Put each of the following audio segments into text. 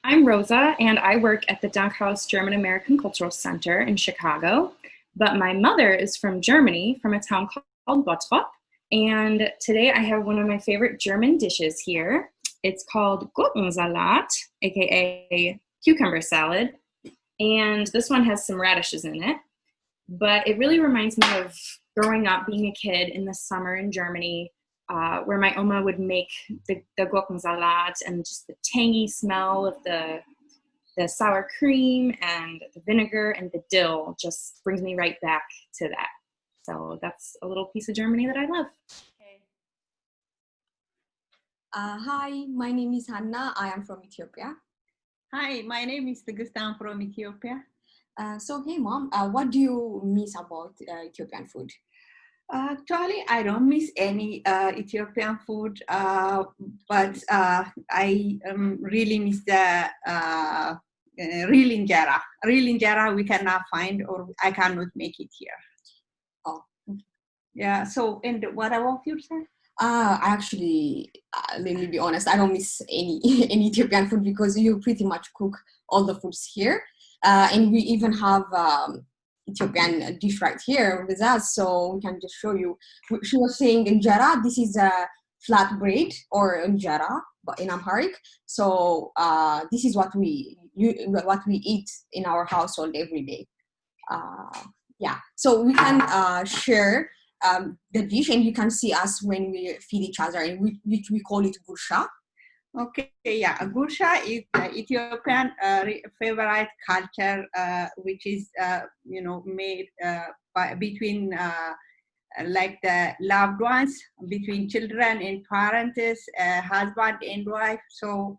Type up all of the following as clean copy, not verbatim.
I'm Rosa, and I work at the Dunkhaus German American Cultural Center in Chicago. But my mother is from Germany, from a town called Bottrop. And today I have one of my favorite German dishes here. It's called Gurkensalat, aka cucumber salad. And this one has some radishes in it. But it really reminds me of growing up, being a kid in the summer in Germany, where my Oma would make the Gurkensalat, and just the tangy smell of the sour cream and the vinegar and the dill just brings me right back to that. So that's a little piece of Germany that I love. Hi, my name is Hanna. I am from Ethiopia. Hi, my name is Tigist. I'm from Ethiopia. So hey mom, what do you miss about Ethiopian food? Actually, I don't miss any Ethiopian food, but I really miss the real injera. Real injera we cannot find, or I cannot make it here. Oh, yeah. So, and what about yourself? Actually, let me be honest, I don't miss any Ethiopian food because you pretty much cook all the foods here. And we even have Ethiopian dish right here with us, so we can just show you. She was saying injera. This is a flat bread or injera, but in Amharic. So this is what we eat in our household every day. Yeah, so we can share the dish, and you can see us when we feed each other, and which we call it gursha. Okay, yeah, gursha is the Ethiopian favorite culture, which is made between like the loved ones, between children and parents, husband and wife. So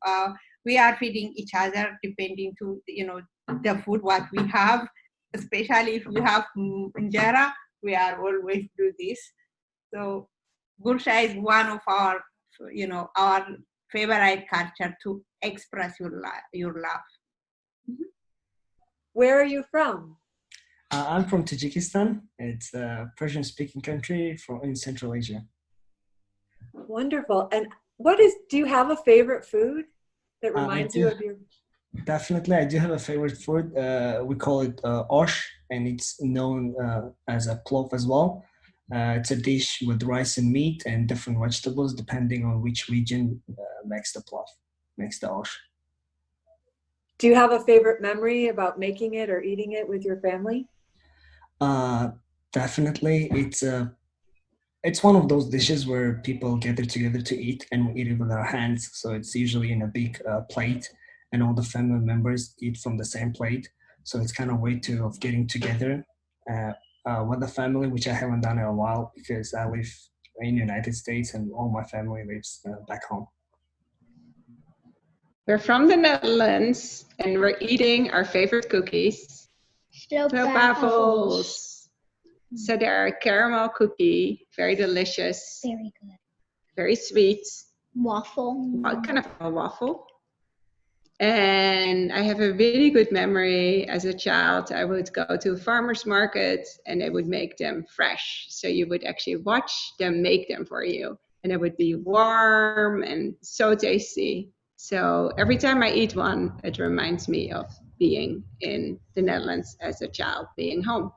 we are feeding each other depending to the food what we have. Especially if we have injera, we are always do this. So gursha is one of our our favorite culture to express your love. Mm-hmm. Where are you from? I'm from Tajikistan. It's a Persian-speaking country in Central Asia. Wonderful. And do you have a favorite food that reminds you of your... Definitely, I do have a favorite food. We call it osh, and it's known as a plov as well. It's a dish with rice and meat and different vegetables, depending on which region makes the plov, makes the osh. Do you have a favorite memory about making it or eating it with your family? Definitely, it's one of those dishes where people gather together to eat, and we eat it with our hands. So it's usually in a big plate, and all the family members eat from the same plate. So it's kind of a way of getting together with the family, which I haven't done in a while because I live in the United States and all my family lives back home. We're from the Netherlands and we're eating our favorite cookies. Stroopwafels. So they're a caramel cookie, very delicious. Very good. Very sweet. Waffle. Kind of a waffle. And I have a really good memory as a child. I would go to farmers markets and they would make them fresh. So you would actually watch them make them for you. And it would be warm and so tasty. So every time I eat one, it reminds me of being in the Netherlands as a child, being home.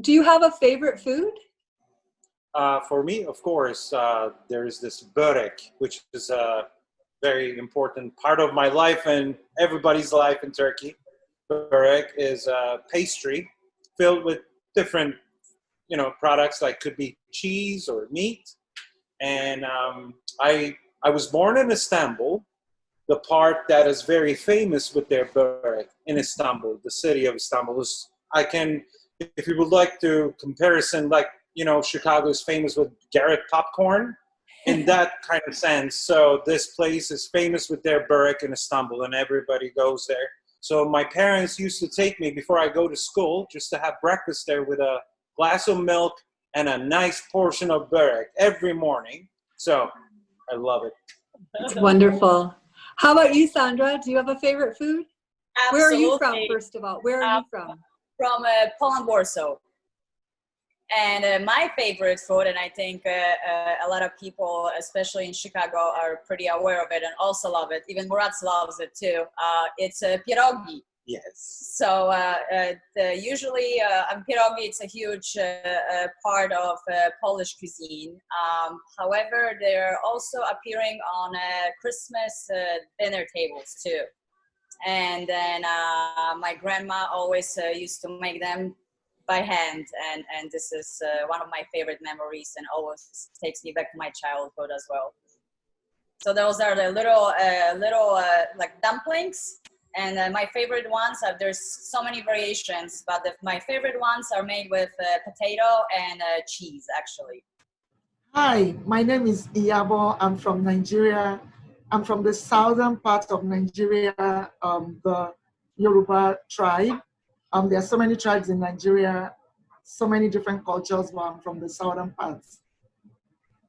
Do you have a favorite food? For me, of course, there's this börek, which is a very important part of my life and everybody's life in Turkey. Börek is a pastry filled with different, products like could be cheese or meat. And I was born in Istanbul, the part that is very famous with their börek in Istanbul, the city of Istanbul. If you would like to comparison, like, Chicago is famous with Garrett popcorn in that kind of sense. So this place is famous with their börek in Istanbul and everybody goes there. So my parents used to take me before I go to school just to have breakfast there with a glass of milk and a nice portion of börek every morning. So I love it. It's wonderful. How about you, Sandra? Do you have a favorite food? Absolutely. Where are you from, first of all? Where are you from? From Poland, Warsaw. And my favorite food, and I think a lot of people, especially in Chicago, are pretty aware of it and also love it. Even Murat loves it too. It's pierogi. Yes. So usually pierogi, it's a huge part of Polish cuisine. However, they're also appearing on Christmas dinner tables too. And then my grandma always used to make them by hand, and this is one of my favorite memories and always takes me back to my childhood as well. So those are the little like dumplings, and my favorite ones there's so many variations, but my favorite ones are made with potato and cheese actually. Hi, my name is Iyabo. I'm from Nigeria. I'm from the southern part of Nigeria, the Yoruba tribe. There are so many tribes in Nigeria, so many different cultures, but I'm from the southern parts.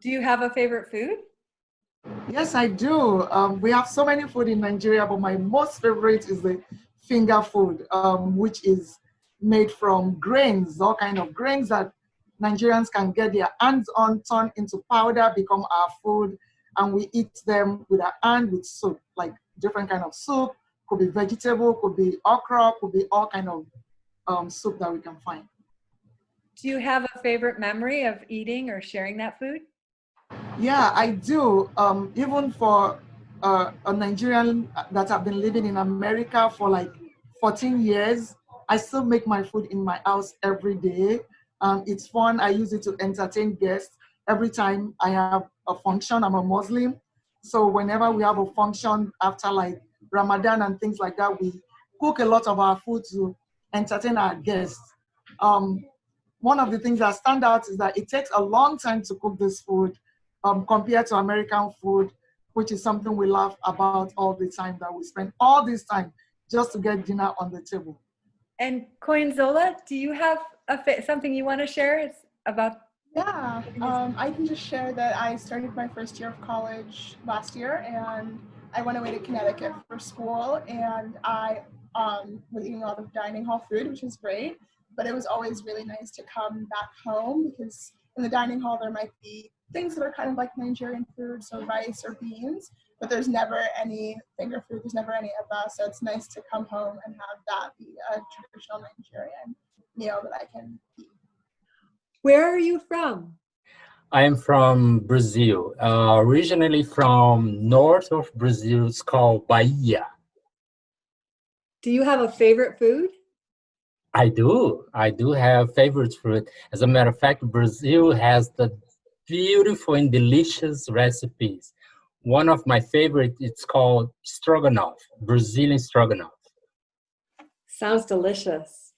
Do you have a favorite food? Yes, I do. We have so many food in Nigeria, but my most favorite is the finger food, which is made from grains, all kind of grains that Nigerians can get their hands on, turn into powder, become our food, and we eat them with our hand with soup, like different kind of soup. Could be vegetable, could be okra, could be all kind of soup that we can find. Do you have a favorite memory of eating or sharing that food? Yeah, I do. Even for a Nigerian that have been living in America for like 14 years, I still make my food in my house every day. It's fun. I use it to entertain guests. Every time I have a function, I'm a Muslim. So whenever we have a function after like Ramadan and things like that, we cook a lot of our food to entertain our guests. One of the things that stand out is that it takes a long time to cook this food compared to American food, which is something we laugh about all the time, that we spend all this time just to get dinner on the table. And Coinzola, do you have something you want to share? It's about. Yeah, I can just share that I started my first year of college last year, and I went away to Connecticut for school, and I was eating a lot of dining hall food, which is great, but it was always really nice to come back home, because in the dining hall there might be things that are kind of like Nigerian food, so rice or beans, but there's never any finger food, there's never any eba, so it's nice to come home and have that be a traditional Nigerian meal that I can eat. Where are you from? I am from Brazil, originally from north of Brazil. It's called Bahia. Do you have a favorite food? I do have favorite food. As a matter of fact, Brazil has the beautiful and delicious recipes. One of my favorite, it's called stroganoff, Brazilian stroganoff. Sounds delicious.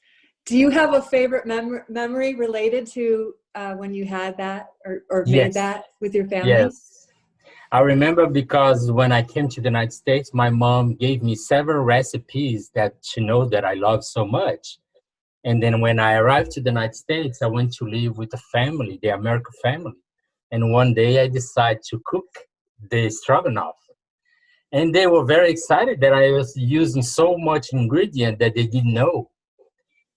Do you have a favorite memory related to when you had that or made that with your family? Yes. I remember because when I came to the United States, my mom gave me several recipes that she knows that I love so much. And then when I arrived to the United States, I went to live with a family, the American family. And one day I decided to cook the stroganoff. And they were very excited that I was using so much ingredient that they didn't know.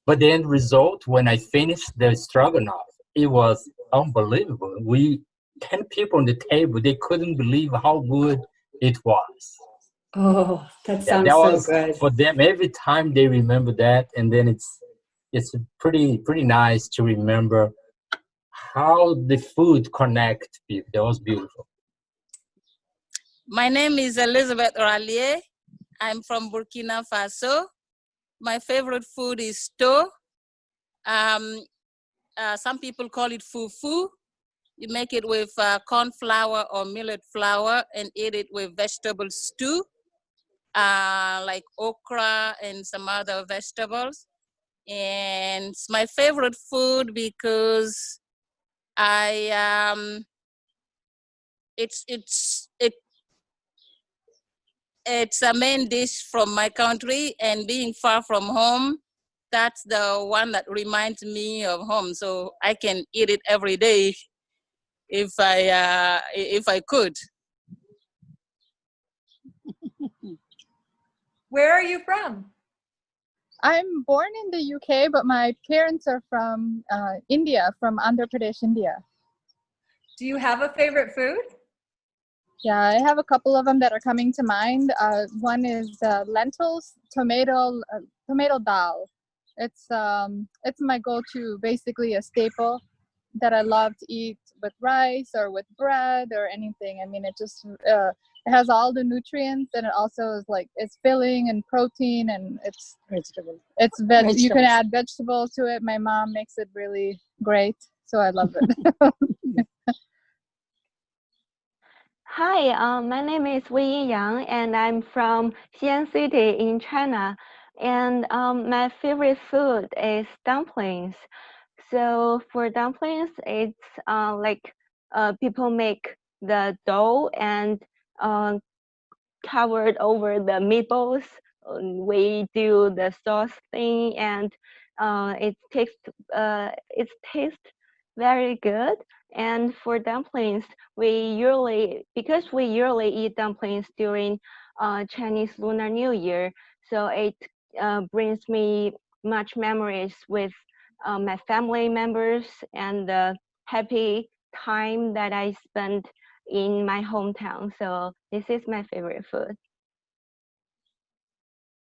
But the end result, when I finished the stroganoff, it was unbelievable. 10 people on the table, they couldn't believe how good it was. Oh, that sounds so good. For them, every time they remember that, and then it's pretty nice to remember how the food connect people. That was beautiful. My name is Elizabeth Rallier. I'm from Burkina Faso. My favorite food is stew. Some people call it fufu. You make it with corn flour or millet flour and eat it with vegetable stew, like okra and some other vegetables. And it's my favorite food because it's a main dish from my country, and being far from home, that's the one that reminds me of home. So I can eat it every day if I could. Where are you from? I'm born in the UK, but my parents are from India, from Andhra Pradesh, India. Do you have a favorite food? Yeah, I have a couple of them that are coming to mind. One is lentils, tomato dal. It's my go-to, basically a staple that I love to eat with rice or with bread or anything. I mean, it just it has all the nutrients, and it also is like it's filling and protein, and it's vegetable. You can add vegetables to it. My mom makes it really great, so I love it. Hi, my name is Wei Yang, and I'm from Xi'an City in China. And my favorite food is dumplings. So for dumplings, it's like people make the dough and covered over the meatballs. We do the sauce thing, and it tastes very good. And for dumplings, because we usually eat dumplings during Chinese Lunar New Year, so it brings me much memories with my family members and the happy time that I spent in my hometown. So this is my favorite food.